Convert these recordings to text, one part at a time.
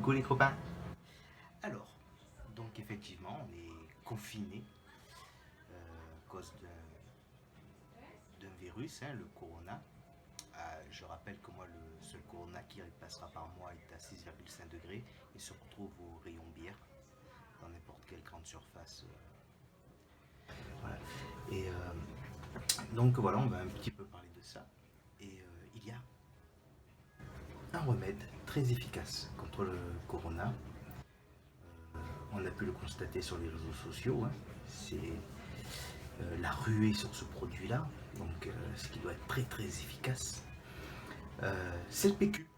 Coucou les copains. Alors, donc effectivement, on est confiné à cause d'un virus, le corona. Je rappelle que moi, le seul corona qui passera par moi est à 6,5 degrés et se retrouve au rayon bière dans n'importe quelle grande surface. Voilà. Et donc voilà, on va un petit peu parler de ça. Et il y a un remède très efficace contre le corona. On a pu le constater sur les réseaux sociaux. C'est la ruée sur ce produit-là, donc ce qui doit être très très efficace. C'est le PQ.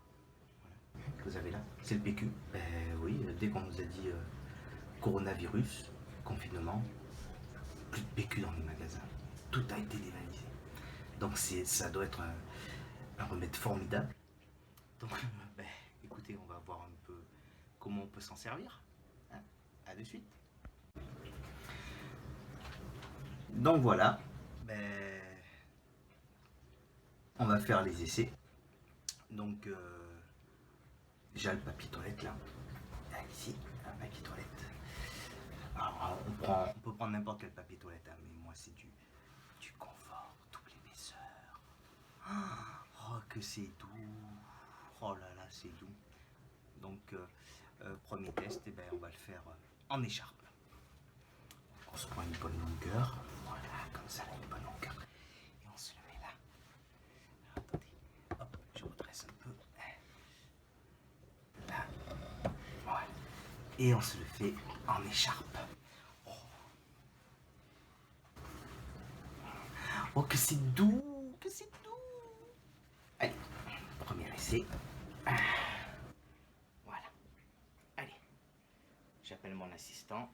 Voilà, que vous avez là, c'est le PQ. Ben oui, dès qu'on nous a dit coronavirus, confinement, plus de PQ dans les magasins. Tout a été dévalisé. Donc ça doit être un remède formidable. Donc, ben, écoutez, on va voir un peu comment on peut s'en servir. À de suite. Donc voilà, ben, on va faire les essais. Donc j'ai le papier toilette là. Ici, un papier toilette. Alors on peut prendre n'importe quel papier toilette, mais moi c'est du confort, double épaisseur. Oh que c'est doux. Oh là là, c'est doux. Donc premier test, et ben, on va le faire en écharpe. On se prend une bonne longueur. Voilà, comme ça, une bonne longueur. Et on se le met là. Alors, attendez, hop, je redresse un peu. Là, voilà. Et on se le fait en écharpe. Oh, que c'est doux, que c'est doux. Allez, premier essai. Voilà. Allez, j'appelle mon assistant.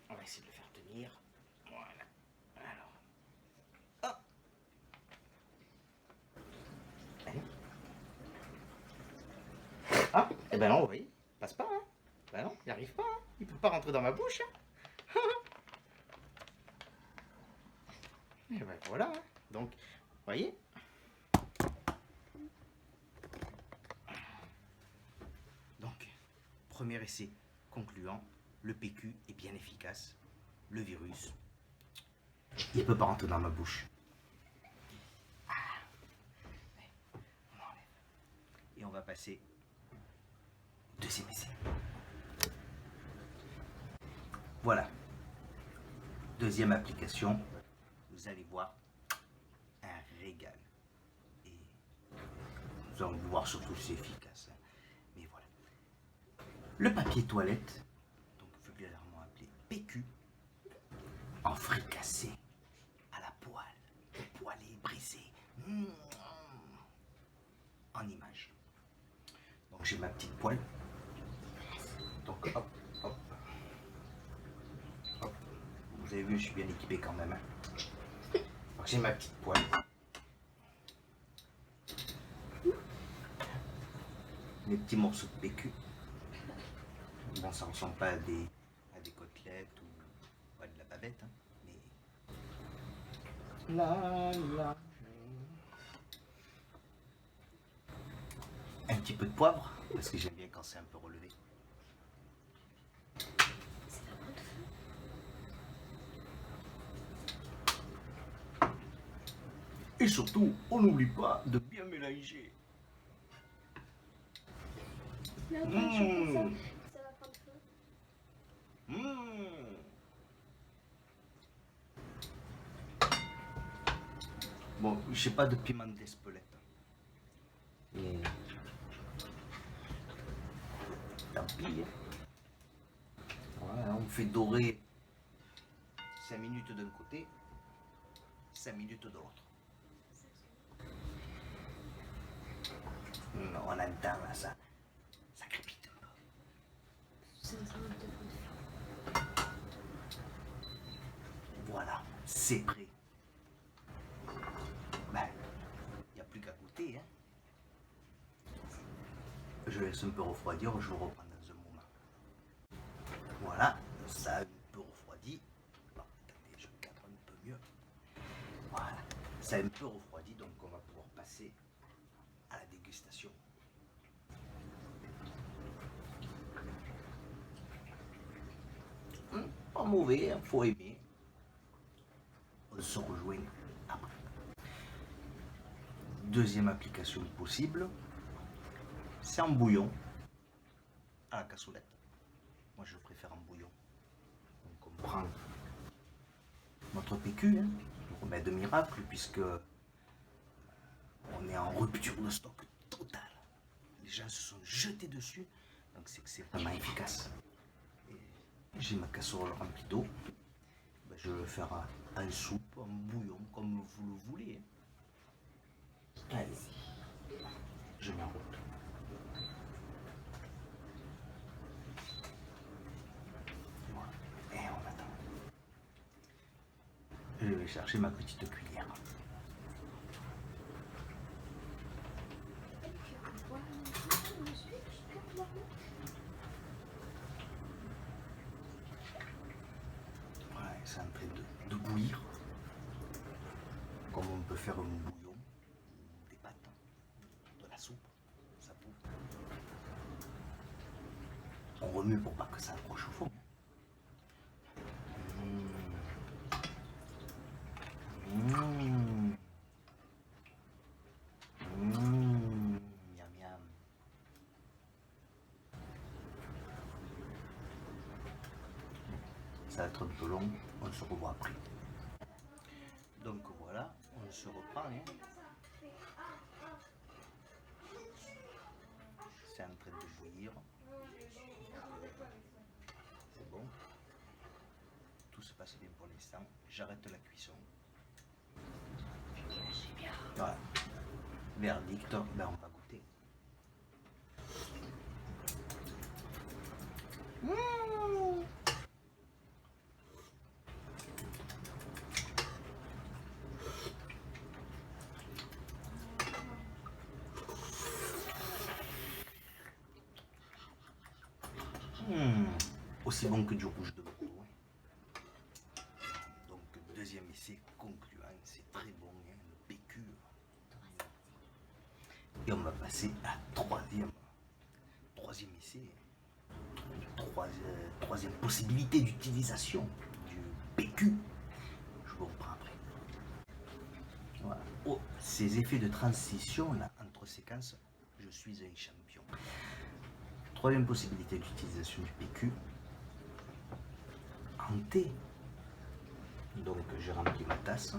On va essayer de le faire tenir. Voilà. Alors. Hop. Allez. Ah, eh ben non, vous voyez, il passe pas, hein. Ben non, il arrive pas, hein. Il peut pas rentrer dans ma bouche, hein. Et ben voilà, hein. Donc, vous voyez. Donc, premier essai concluant, le PQ est bien efficace. Le virus, il peut pas rentrer dans ma bouche. On enlève. Et on va passer au deuxième essai. Voilà. Deuxième application. Vous allez voir un régal. Et vous allez voir surtout si c'est efficace. Mais voilà. Le papier toilette, donc vulgairement appelé PQ, en fricassé, à la poêle, poêlé, brisé, en image. Donc j'ai ma petite poêle. Donc hop, hop, hop. Vous avez vu, je suis bien équipé quand même. Donc j'ai ma petite poêle. Les petits morceaux de PQ. Bon, ça ressemble pas à des côtelettes ou à de la bavette, mais un petit peu de poivre, parce que j'aime bien quand c'est un peu relevé. Et surtout, on n'oublie pas de bien mélanger. Là, attends, je fais ça, ça va prendre feu. Bon, j'ai pas de piment d'Espelette. Mais tant pis. Voilà, on fait dorer 5 minutes d'un côté, 5 minutes de l'autre. On entend là, ça crépite un peu. Voilà, c'est prêt. Ben, il n'y a plus qu'à goûter. Je laisse un peu refroidir, je vous reprends dans un moment. Voilà, ça a un peu refroidi. Bon, attendez, je cadre un peu mieux. Voilà, ça a un peu refroidi, donc on va pouvoir passer à la dégustation. mauvais, il faut aimer. On se rejoint après. Deuxième application possible, c'est en bouillon à la cassolette. Moi je préfère en bouillon. Donc on prend notre PQ, remède miracle, puisque on est en rupture de stock totale. Les gens se sont jetés dessus, donc c'est que c'est vraiment efficace. J'ai ma casserole remplie d'eau. Ben, je vais le faire en soupe, en bouillon, comme vous le voulez. Allez, je mets en route. Voilà. Et on attend. Je vais chercher ma petite cuillère. Voilà, c'est en train de bouillir. Comme on peut faire un bouillon, des pâtes, de la soupe, ça boue. On remue pour pas que ça accroche au fond. Miam miam. Ça va être un peu long, on se revoit après. Donc voilà, on se reprend. Hein. C'est en train de bouillir. C'est bon. Tout se passe bien pour l'instant. J'arrête la cuisson. Voilà. Verdict, ben on va goûter. Aussi bon que du rouge de Bordeaux. Donc deuxième essai concluant, c'est très bon, hein, le PQ. Et on va passer à troisième essai, troisième possibilité d'utilisation du PQ. Je vous reprends après. Voilà. Oh, ces effets de transition là, entre séquences, je suis un champion. Troisième possibilité d'utilisation du PQ en thé. Donc j'ai rempli ma tasse.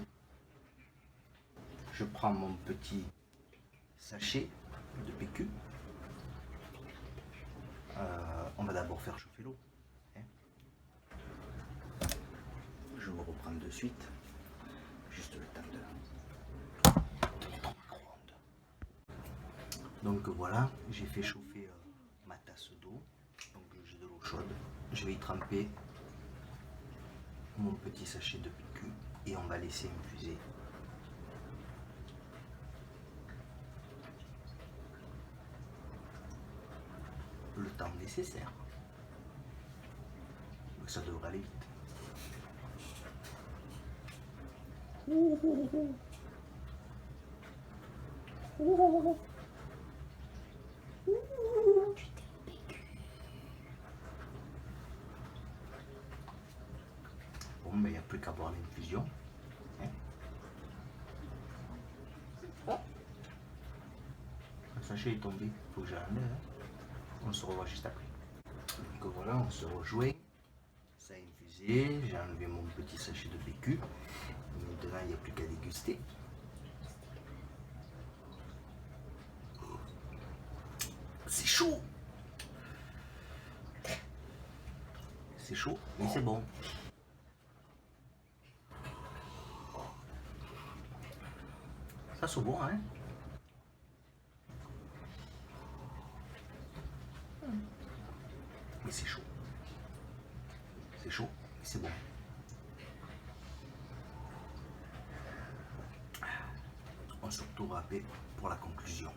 Je prends mon petit sachet de PQ. On va d'abord faire chauffer l'eau. Hein. Je vous reprends de suite. Juste le temps de mettre au micro-ondes. Donc voilà, j'ai fait chauffer ma tasse d'eau. Donc j'ai de l'eau chaude. Je vais y tremper mon petit sachet de PQ et on va laisser infuser. Le temps nécessaire. Ça devrait aller vite. Bon, mais il n'y a plus qu'à boire l'infusion. Hein. Le sachet est tombé, il faut que j'enlève. Hein. On se revoit juste après. Donc voilà, on se rejoint. Ça a infusé, j'ai enlevé mon petit sachet de PQ. Maintenant, il n'y a plus qu'à déguster. C'est chaud. C'est chaud, mais c'est bon. Ça c'est bon, hein? Mais c'est chaud. C'est chaud, mais c'est bon. On se retrouve après pour la conclusion.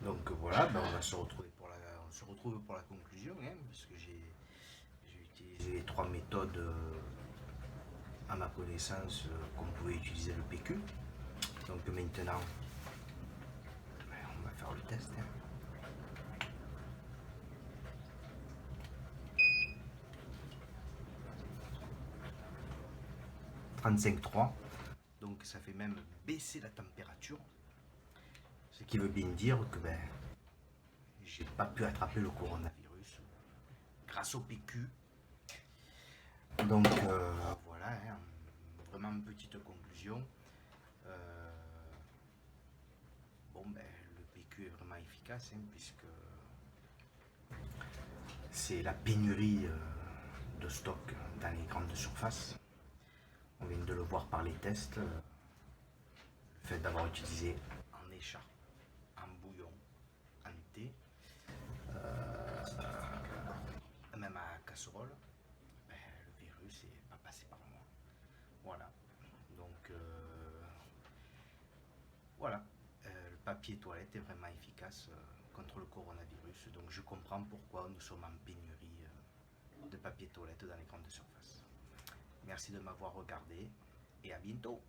Donc voilà, ben on va se retrouver pour la conclusion, hein, parce que j'ai utilisé les trois méthodes à ma connaissance qu'on pouvait utiliser le PQ. Donc maintenant, ben, on va faire le test. Hein. 35,3. Donc ça fait même baisser la température. Ce qui veut bien dire que ben, j'ai pas pu attraper le coronavirus grâce au PQ. Donc voilà, hein, vraiment une petite conclusion. Bon ben le PQ est vraiment efficace hein, puisque c'est la pénurie de stock dans les grandes surfaces. On vient de le voir par les tests. Le fait d'avoir utilisé en écharpe, en bouillon, en thé, même à casserole, ben, le virus n'est pas passé par moi. Voilà. Donc voilà. Le papier toilette est vraiment efficace contre le coronavirus. Donc je comprends pourquoi nous sommes en pénurie de papier toilette dans les grandes surfaces. Merci de m'avoir regardé et à bientôt.